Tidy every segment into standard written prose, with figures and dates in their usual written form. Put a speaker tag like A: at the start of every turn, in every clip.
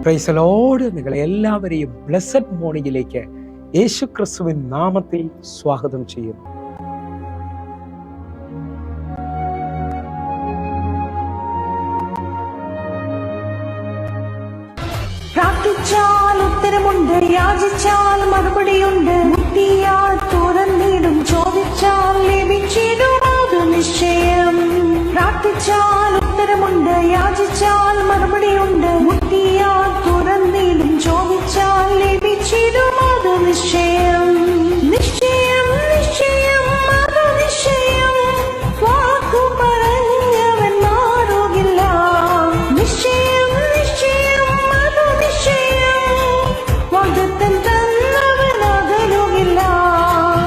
A: Praise the Lord. നിങ്ങളെ എല്ലാവരെയും blessed മോർണിംഗിലേക്ക് യേശു ക്രിസ്തുവിൻ നാമത്തിൽ സ്വാഗതം ചെയ്യുന്നു.
B: പ്രാർത്ഥിച്ചാൽ ഉത്തരമുണ്ട്, യാചിച്ചാൽ മറുപടിയുണ്ട്, മുട്ടിയാൽ തുറന്നിടും, ചോദിച്ചാൽ ലഭിച്ചിടും, അത് നിശ്ചയം. പ്രാർത്ഥിച്ചാൽ ഉത്തരമുണ്ട്, യാചിച്ചാൽ മറുപടിയുണ്ട്, മുട്ടിയാൽ തുറന്നിടും, ചോദിച്ചാൽ ലഭിച്ചിടും, അത് നിശ്ചയം. നിശ്ചയം നിശ്ചയം അത് നിശ്ചയം, വാക്കു പറഞ്ഞവൻ മാറുകില്ല. നിശ്ചയം നിശ്ചയം അത് നിശ്ചയം, വാഗ്ദത്തം തന്നവൻ അകലുകില്ല.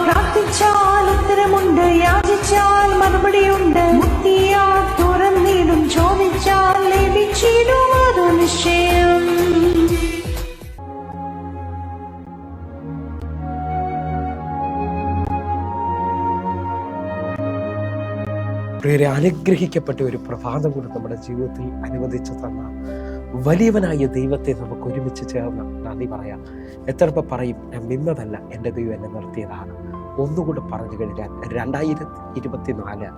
B: പ്രാർത്ഥിച്ചാൽ ഉത്തരമുണ്ട്, യാചിച്ചാൽ മറുപടിയുണ്ട്, മുട്ടിയാൽ തുറന്നിടും, ചോദിച്ചാൽ ലഭിച്ചിടും, അത് നിശ്ചയം.
A: പ്രിയരെ, അനുഗ്രഹിക്കപ്പെട്ട ഒരു പ്രഭാതം കൂടെ നമ്മുടെ ജീവിതത്തിൽ അനുവദിച്ചു തന്ന വലിയവനായ ദൈവത്തെ നമുക്ക് ഒരുമിച്ച് ചേർന്ന് നന്ദി പറയാം. എത്ര പറയും, ഞാൻ നിന്നതല്ല, എൻ്റെ ദൈവം എന്നെ നിർത്തിയതാണ്. ഒന്നുകൂടെ പറഞ്ഞു കഴിഞ്ഞാൽ 2024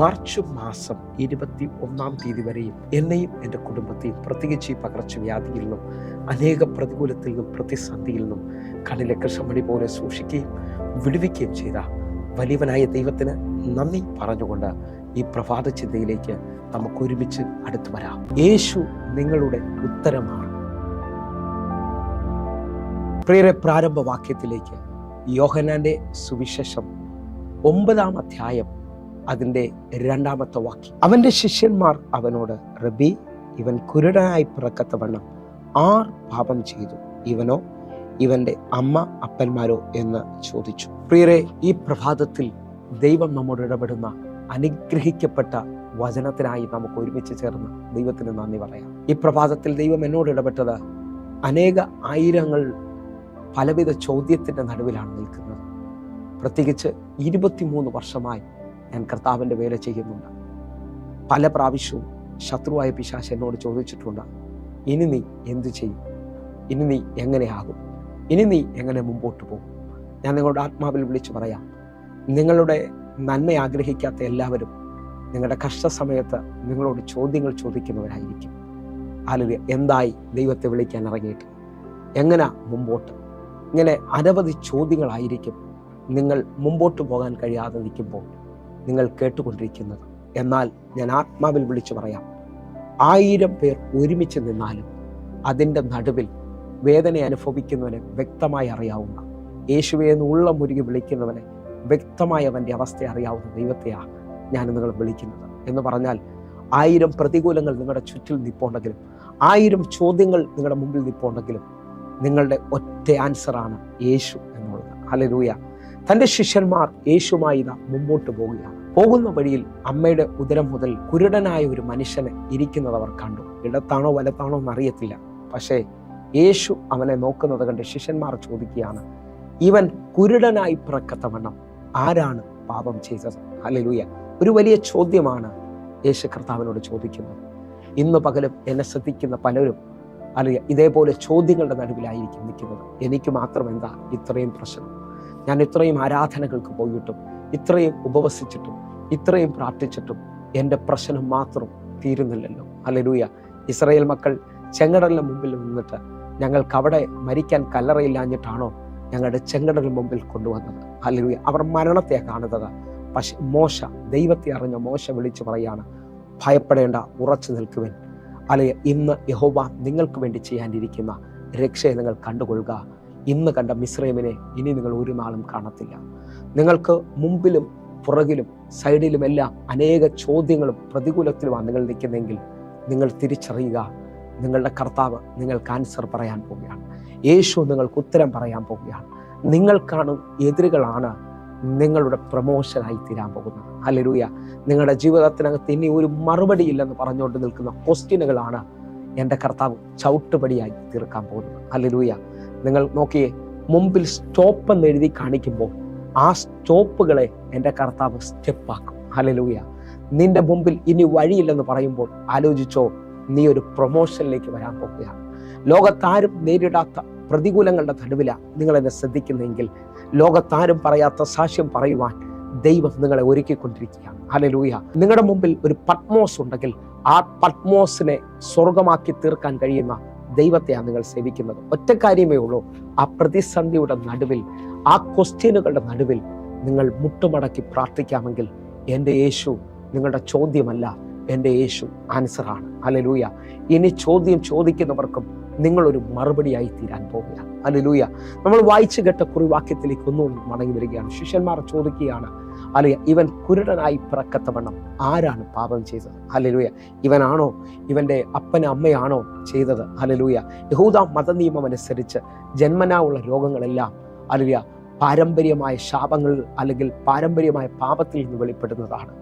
A: മാർച്ച് മാസം 21 തീയതി വരെയും എന്നെയും എൻ്റെ കുടുംബത്തെയും പ്രത്യേകിച്ച് ഈ പകർച്ചവ്യാധിയിൽ നിന്നും അനേക പ്രതികൂലത്തിൽ നിന്നും പ്രതിസന്ധിയിൽ നിന്നും കണ്ണിലെ കൃഷ്ണമണി പോലെ സൂക്ഷിക്കുകയും വിടുവിക്കുകയും ചെയ്ത വലിയവനായ ദൈവത്തിന് നന്ദി പറഞ്ഞുകൊണ്ട് ഈ പ്രഭാത ചിന്തയിലേക്ക് നമുക്ക് ഒരുമിച്ച് അടുത്തു വരാം. യേശു നിങ്ങളുടെ ഉത്തരമാണ്. പ്രിയരെ, പ്രാരംഭ വാക്യത്തിലേക്ക് യോഹന്നാന്റെ സുവിശേഷം 9-ാം അധ്യായം അതിൻ്റെ 2-ാമത്തെ വാക്യം. അവന്റെ ശിഷ്യന്മാർ അവനോട്, റബ്ബി, ഇവൻ കുരുടനായി പിറക്കത്തവണ്ണം ആർ പാപം ചെയ്തു, ഇവനോ ഇവന്റെ അമ്മ അപ്പന്മാരോ എന്ന് ചോദിച്ചു. പ്രിയരെ, ഈ പ്രഭാതത്തിൽ ദൈവം നമ്മോട് ഇടപെടുന്ന അനുഗ്രഹിക്കപ്പെട്ട വചനത്തിനായി നമുക്ക് ഒരുമിച്ച് ചേർന്ന് ദൈവത്തിന് നന്ദി പറയാം. ഈ പ്രഭാതത്തിൽ ദൈവം എന്നോട് ഇടപെട്ടത് അനേക ആയിരങ്ങൾ പലവിധ ചോദ്യത്തിന്റെ നടുവിലാണ് നിൽക്കുന്നത്. പ്രത്യേകിച്ച് 23 വർഷമായി ഞാൻ കർത്താവിൻ്റെ വേല ചെയ്യുന്നുണ്ട്. പല പ്രാവശ്യവും ശത്രുവായ പിശാച് എന്നോട് ചോദിച്ചിട്ടുണ്ട്, ഇനി നീ എന്ത് ചെയ്യും? ഇനി നീ എങ്ങനെയാകും? ഇനി നീ എങ്ങനെ മുമ്പോട്ട് പോകും? ഞാൻ നിങ്ങളുടെ ആത്മാവിൽ വിളിച്ചു പറയാം, നിങ്ങളുടെ നന്മ ആഗ്രഹിക്കാത്ത എല്ലാവരും നിങ്ങളുടെ കഷ്ടസമയത്ത് നിങ്ങളോട് ചോദ്യങ്ങൾ ചോദിക്കുന്നവരായിരിക്കും. അല്ലെങ്കിൽ എന്തായി ദൈവത്തെ വിളിക്കാൻ ഇറങ്ങിയിട്ട്, എങ്ങനെ മുമ്പോട്ട്? ഇങ്ങനെ അനവധി ചോദ്യങ്ങളായിരിക്കും നിങ്ങൾ മുമ്പോട്ട് പോകാൻ കഴിയാതെ നിൽക്കുമ്പോൾ നിങ്ങൾ കേട്ടുകൊണ്ടിരിക്കുന്നത്. എന്നാൽ ഞാൻ ആത്മാവിൽ വിളിച്ചു പറയാം, 1000 പേർ ഒരുമിച്ച് നിന്നാലും അതിൻ്റെ നടുവിൽ വേദന അനുഭവിക്കുന്നവനെ വ്യക്തമായി അറിയാവുന്ന, യേശുവേ എന്ന് ഉള്ള മുരുകി വിളിക്കുന്നവനെ വ്യക്തമായി അവൻ്റെ അവസ്ഥ അറിയാവുന്ന ദൈവത്തെയാണ് ഞാൻ നിങ്ങൾ വിളിക്കുന്നത്. എന്ന് പറഞ്ഞാൽ 1000 പ്രതികൂലങ്ങൾ നിങ്ങളുടെ ചുറ്റിൽ നിൽപ്പുണ്ടെങ്കിലും, 1000 ചോദ്യങ്ങൾ നിങ്ങളുടെ മുമ്പിൽ നിൽപ്പുണ്ടെങ്കിലും നിങ്ങളുടെ ഒറ്റ ആൻസറാണ് യേശു എന്നുള്ളത്. ഹല്ലേലൂയ. തൻ്റെ ശിഷ്യന്മാർ യേശുമായി ഇതാ മുമ്പോട്ട് പോവുകയാണ്. പോകുന്ന വഴിയിൽ അമ്മയുടെ ഉദരം മുതൽ കുരുടനായ ഒരു മനുഷ്യനെ ഇരിക്കുന്നത് അവർ കണ്ടു. ഇടത്താണോ വലത്താണോ എന്നറിയത്തില്ല. പക്ഷേ യേശു അവനെ നോക്കുന്നത് കണ്ട് ശിഷ്യന്മാർ ചോദിക്കുകയാണ്, ഇവൻ കുരുടനായി പിറക്കത്തവണ്ണം ആരാണ് പാപം ചെയ്തത്? ഹല്ലേലൂയ. ഒരു വലിയ ചോദ്യമാണ് യേശു കർത്താവിനോട് ചോദിക്കുന്നത്. ഇന്ന് പകലും എന്നെ ശ്രദ്ധിക്കുന്ന പലരും അല്ലെങ്കിൽ ഇതേപോലെ ചോദ്യങ്ങളുടെ നടുവിലായിരിക്കും നിൽക്കുന്നത്. എനിക്ക് മാത്രം എന്താ ഇത്രയും പ്രശ്നം? ഞാൻ ഇത്രയും ആരാധനകൾക്ക് പോയിട്ടും, ഇത്രയും ഉപവസിച്ചിട്ടും, ഇത്രയും പ്രാർത്ഥിച്ചിട്ടും എൻ്റെ പ്രശ്നം മാത്രം തീരുന്നില്ലല്ലോ. ഹല്ലേലൂയ. ഇസ്രായേൽ മക്കൾ ചെങ്കടലിന് മുമ്പിൽ നിന്നിട്ട് ഞങ്ങൾക്ക് അവിടെ മരിക്കാൻ കല്ലറയില്ലാഞ്ഞിട്ടാണോ ഞങ്ങളുടെ ചെങ്കടലിന് മുമ്പിൽ കൊണ്ടുവന്നത്? ഹല്ലേലൂയ. അവർ മരണത്തെ കാണുന്നത്. പക്ഷെ മോശ, ദൈവത്തെ അറിഞ്ഞ മോശ വിളിച്ചു പറയാണ്, ഭയപ്പെടേണ്ട, ഉറച്ചു നിൽക്കുവൻ. അല്ലെങ്കിൽ ഇന്ന് യഹോവ നിങ്ങൾക്ക് വേണ്ടി ചെയ്യാനിരിക്കുന്ന രക്ഷയെ നിങ്ങൾ കണ്ടുകൊള്ളുക. ഇന്ന് കണ്ട മിസ്രൈമിനെ ഇനി നിങ്ങൾ ഒരു നാളും കാണത്തില്ല. നിങ്ങൾക്ക് മുമ്പിലും പുറകിലും സൈഡിലുമെല്ലാം അനേക ചോദ്യങ്ങളും പ്രതികൂലത്തിലുമാണ് നിങ്ങൾ നിൽക്കുന്നെങ്കിൽ നിങ്ങൾ തിരിച്ചറിയുക, നിങ്ങളുടെ കർത്താവ് നിങ്ങൾക്ക് ആൻസർ പറയാൻ പോവുകയാണ്. യേശു നിങ്ങൾക്ക് ഉത്തരം പറയാൻ പോവുകയാണ്. നിങ്ങൾക്കാണ് എതിരുകളാണ് നിങ്ങളുടെ പ്രമോഷനായി തീരാൻ പോകുന്നത്. ഹല്ലേലൂയ. നിങ്ങളുടെ ജീവിതത്തിനകത്ത് ഇനി ഒരു മറുപടി ഇല്ലെന്ന് പറഞ്ഞുകൊണ്ട് നിൽക്കുന്ന ക്വസ്റ്റ്യനുകളാണ് എൻ്റെ കർത്താവ് ചവിട്ടുപടിയായി തീർക്കാൻ പോകുന്നത്. ഹല്ലേലൂയ. നിങ്ങൾ നോക്കിയേ, മുമ്പിൽ സ്റ്റോപ്പ് എന്ന് എഴുതി കാണിക്കുമ്പോൾ ആ സ്റ്റോപ്പുകളെ എൻ്റെ കർത്താവ് സ്റ്റെപ്പാക്കും. ഹല്ലേലൂയ. നിന്റെ മുമ്പിൽ ഇനി വഴിയില്ലെന്ന് പറയുമ്പോൾ ആലോചിച്ചോ, നീ ഒരു പ്രൊമോഷനിലേക്ക് വരാൻ പോവുകയാണ്. ലോകത്താരും നേരിടാത്ത പ്രതികൂലങ്ങളുടെ നടുവിലാണ് നിങ്ങൾ എന്നെ ശ്രദ്ധിക്കുന്നെങ്കിൽ, ലോകത്താരും പറയാത്ത സാക്ഷ്യം പറയുവാൻ ദൈവം നിങ്ങളെ ഒരുക്കിക്കൊണ്ടിരിക്കുകയാണ്. ഹല്ലേലൂയ. നിങ്ങളുടെ മുമ്പിൽ ഒരു പത്മോസ് ഉണ്ടെങ്കിൽ ആ പത്മോസിനെ സ്വർഗമാക്കി തീർക്കാൻ കഴിയുന്ന ദൈവത്തെയാണ് നിങ്ങൾ സേവിക്കുന്നത്. ഒറ്റ കാര്യമേ ഉള്ളൂ, ആ പ്രതിസന്ധിയുടെ നടുവിൽ, ആ ക്വസ്റ്റ്യനുകളുടെ നടുവിൽ നിങ്ങൾ മുട്ടുമടക്കി പ്രാർത്ഥിക്കാമെങ്കിൽ എൻ്റെ യേശു നിങ്ങളുടെ ചോദ്യമല്ല, എൻ്റെ യേശു ആൻസറാണ്. ഹല്ലേലൂയ. ഇനി ചോദ്യം ചോദിക്കുന്നവർക്കും നിങ്ങളൊരു മറുപടിയായി തീരാൻ പോവുകയാണ്. ഹല്ലേലൂയ. നമ്മൾ വായിച്ചു കേട്ട കുറിവാക്യത്തിലേക്ക് ഒന്നുകൂടി മടങ്ങി വരികയാണ്. ശിഷ്യന്മാർ ചോദിക്കുകയാണ്, അല്ലെ, ഇവൻ കുരുടനായി പിറക്കത്തവണ്ണം ആരാണ് പാപം ചെയ്തത്? ഹല്ലേലൂയ. ഇവനാണോ, ഇവന്റെ അപ്പനും അമ്മയാണോ ചെയ്തത്? ഹല്ലേലൂയ. യഹൂദ മതനിയമം അനുസരിച്ച് ജന്മനാ ഉള്ള രോഗങ്ങളെല്ലാം, ഹല്ലേലൂയ, പാരമ്പര്യമായ ശാപങ്ങൾ അല്ലെങ്കിൽ പാരമ്പര്യമായ പാപത്തിൽ നിന്ന് വെളിപ്പെടുന്നതാണ്.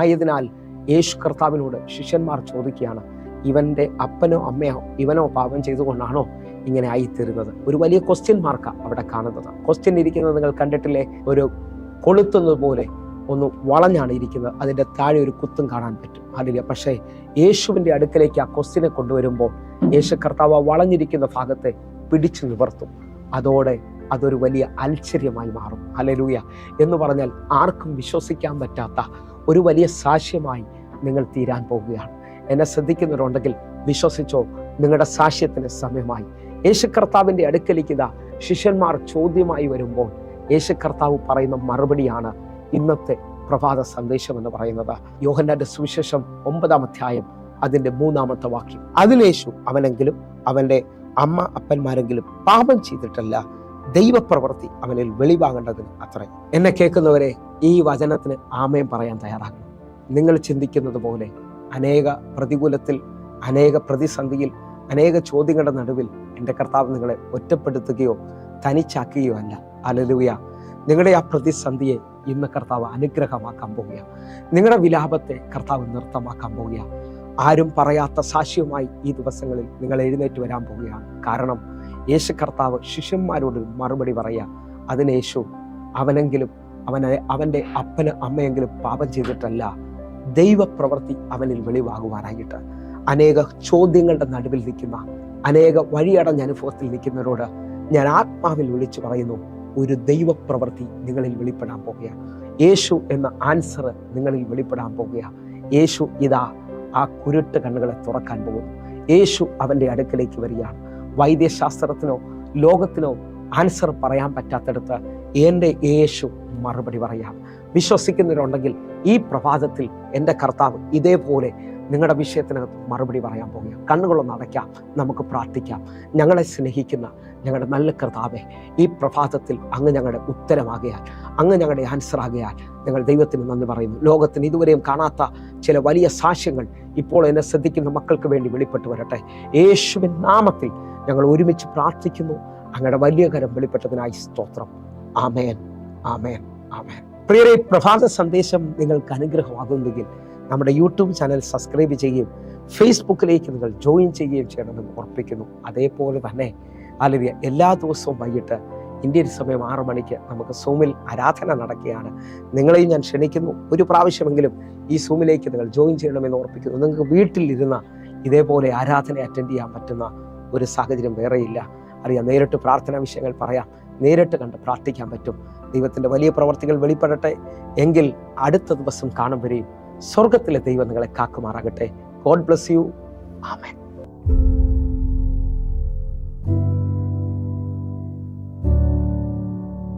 A: ആയതിനാൽ യേശു കർത്താവിനോട് ശിഷ്യന്മാർ ചോദിക്കുകയാണ്, ഇവന്റെ അപ്പനോ അമ്മയോ ഇവനോ പാപം ചെയ്തുകൊണ്ടാണോ ഇങ്ങനെ ആയിത്തീരുന്നത്? ഒരു വലിയ ക്വസ്റ്റ്യൻ മാർക്കാണ് അവിടെ കാണുന്നത്. ക്വസ്റ്റ്യൻ ഇരിക്കുന്നത് നിങ്ങൾ കണ്ടിട്ടില്ലേ? ഒരു കൊളുത്തുന്നത് പോലെ ഒന്ന് വളഞ്ഞാണ് ഇരിക്കുന്നത്, അതിൻ്റെ താഴെ ഒരു കുത്തും കാണാൻ പറ്റും. അതില്ല. പക്ഷേ യേശുവിൻ്റെ അടുക്കലേക്ക് ആ ക്വസ്റ്റ്യനെ കൊണ്ടുവരുമ്പോൾ യേശു കർത്താവ് വളഞ്ഞിരിക്കുന്ന ഭാഗത്തെ പിടിച്ചു നിവർത്തും. അതോടെ അതൊരു വലിയ ആശ്ചര്യമായി മാറും. ഹല്ലേലൂയ. എന്ന് പറഞ്ഞാൽ ആർക്കും വിശ്വസിക്കാൻ പറ്റാത്ത ഒരു വലിയ സാക്ഷ്യമായി നിങ്ങൾ തീരാൻ പോവുകയാണ്. എന്നെ ശ്രദ്ധിക്കുന്നവരുണ്ടെങ്കിൽ വിശ്വസിച്ചോ, നിങ്ങളുടെ സാക്ഷ്യത്തിന് സമയമായി. യേശു കർത്താവിൻ്റെ അടുക്കലേക്ക് ഇതാ ശിഷ്യന്മാർ ചോദ്യമായി വരുമ്പോൾ യേശു കർത്താവ് പറയുന്ന മറുപടിയാണ് ഇന്നത്തെ പ്രഭാത സന്ദേശം എന്ന് പറയുന്നത്. യോഹന്നാന്റെ സുവിശേഷം 9-ാം അധ്യായം അതിന്റെ 3-ാമത്തെ വാക്യം. അതിലേശു അവനെങ്കിലും അവന്റെ അമ്മ അപ്പന്മാരെങ്കിലും പാപം ചെയ്തിട്ടല്ല, ദൈവപ്രവൃത്തി അവനിൽ വെളിവാകേണ്ടതിന് അത്രേ. എന്നെ കേൾക്കുന്നവരെ, ഈ വചനത്തിന് ആമേൻ പറയാൻ തയ്യാറാകണം. നിങ്ങൾ ചിന്തിക്കുന്നത് പോലെ അനേക പ്രതികൂലത്തിൽ, അനേക പ്രതിസന്ധിയിൽ, അനേക ചോദ്യങ്ങളുടെ നടുവിൽ എൻ്റെ കർത്താവ് നിങ്ങളെ ഒറ്റപ്പെടുത്തുകയോ തനിച്ചാക്കുകയോ അല്ല. ഹല്ലേലൂയ. നിങ്ങളുടെ ആ പ്രതിസന്ധിയെ ഇന്ന് കർത്താവ് അനുഗ്രഹമാക്കാൻ പോവുകയാണ്. നിങ്ങളുടെ വിലാപത്തെ കർത്താവ് നൃത്തമാക്കാൻ പോവുകയാണ്. ആരും പറയാത്ത സാക്ഷ്യവുമായി ഈ ദിവസങ്ങളിൽ നിങ്ങൾ എഴുന്നേറ്റ് വരാൻ പോവുകയാണ്. കാരണം യേശു കർത്താവ് ശിഷ്യന്മാരോട് മറുപടി പറയുക, അതിന് യേശു അവനെങ്കിലും അവൻ്റെ അപ്പന് അമ്മയെങ്കിലും പാപം ചെയ്തിട്ടല്ല, ദൈവപ്രവൃത്തി അവനിൽ വെളിവാകുവാനായിട്ട്. അനേക ചോദ്യങ്ങളുടെ നടുവിൽ നിൽക്കുന്ന, അനേക വഴിയടഞ്ഞ അനുഭവത്തിൽ നിൽക്കുന്നവരോട് ഞാൻ ആത്മാവിൽ വിളിച്ചു പറയുന്നു, ഒരു ദൈവപ്രവൃത്തി നിങ്ങളിൽ വെളിപ്പെടാൻ പോകുകയാണ്. യേശു എന്ന ആൻസർ നിങ്ങളിൽ വെളിപ്പെടാൻ പോകുകയാണ്. യേശു ഇതാ ആ കുരുട്ട് കണ്ണുകളെ തുറക്കാൻ പോകുന്നു. യേശു അവൻ്റെ അടുക്കലേക്ക് വരികയാണ്. വൈദ്യശാസ്ത്രത്തിനോ ലോകത്തിനോ ആൻസർ പറയാൻ പറ്റാത്തടത്ത് എൻ്റെ യേശു മറുപടി പറയാം. വിശ്വസിക്കുന്നവരുണ്ടെങ്കിൽ ഈ പ്രഭാതത്തിൽ എൻ്റെ കർത്താവ് ഇതേപോലെ നിങ്ങളുടെ വിഷയത്തിനകത്ത് മറുപടി പറയാൻ പോകുക. കണ്ണുകളൊന്ന് അടയ്ക്കാം, നമുക്ക് പ്രാർത്ഥിക്കാം. ഞങ്ങളെ സ്നേഹിക്കുന്ന ഞങ്ങളുടെ നല്ല കർത്താവേ, ഈ പ്രഭാതത്തിൽ അങ്ങ് ഞങ്ങളുടെ ഉത്തരമാകയാൽ, അങ്ങ് ഞങ്ങളുടെ ആൻസർ ആകയാൽ ഞങ്ങൾ ദൈവത്തിന് നന്ദി പറയുന്നു. ലോകത്തിന് ഇതുവരെയും കാണാത്ത ചില വലിയ സാക്ഷ്യങ്ങൾ ഇപ്പോൾ എന്നെ ശ്രദ്ധിക്കുന്ന മക്കൾക്ക് വേണ്ടി വെളിപ്പെട്ട് വരട്ടെ. യേശുവിൻ നാമത്തിൽ ഞങ്ങൾ ഒരുമിച്ച് പ്രാർത്ഥിക്കുന്നു. അങ്ങയുടെ വലിയ കരം വെളിപ്പെട്ടതിനായി സ്തോത്രം. ആമേൻ, ആമേൻ, ആമേൻ. പ്രിയരെ, പ്രഭാത സന്ദേശം നിങ്ങൾക്ക് അനുഗ്രഹമാകുന്നെങ്കിൽ നമ്മുടെ യൂട്യൂബ് ചാനൽ സബ്സ്ക്രൈബ് ചെയ്യുകയും ഫേസ്ബുക്കിലേക്ക് നിങ്ങൾ ജോയിൻ ചെയ്യുകയും ചെയ്യണമെന്ന് ഓർപ്പിക്കുന്നു. അതേപോലെ തന്നെ ഹല്ലേലൂയ, എല്ലാ ദിവസവും വൈകിട്ട് ഇന്ത്യൻ സമയം 6 മണിക്ക് നമുക്ക് സൂമിൽ ആരാധന നടക്കുകയാണ്. നിങ്ങളെയും ഞാൻ ക്ഷണിക്കുന്നു, ഒരു പ്രാവശ്യമെങ്കിലും ഈ സൂമിലേക്ക് നിങ്ങൾ ജോയിൻ ചെയ്യണമെന്ന് ഓർപ്പിക്കുന്നു. നിങ്ങൾക്ക് വീട്ടിലിരുന്ന ഇതേപോലെ ആരാധന അറ്റൻഡ് ചെയ്യാൻ പറ്റുന്ന ഒരു സാഹചര്യം വേറെയില്ല. അറിയാം, നേരിട്ട് പ്രാർത്ഥനാ വിഷയങ്ങൾ പറയാം, നേരിട്ട് കണ്ട് പ്രാർത്ഥിക്കാൻ പറ്റും. ദൈവത്തിൻ്റെ വലിയ പ്രവർത്തികൾ വെളിപ്പെടട്ടെ. എങ്കിൽ അടുത്ത ദിവസം കാണും വരെയും സ്വർഗത്തിലെ ദൈവം നിങ്ങളെ കാക്കുമാറാകട്ടെ. God bless you. ആമേൻ.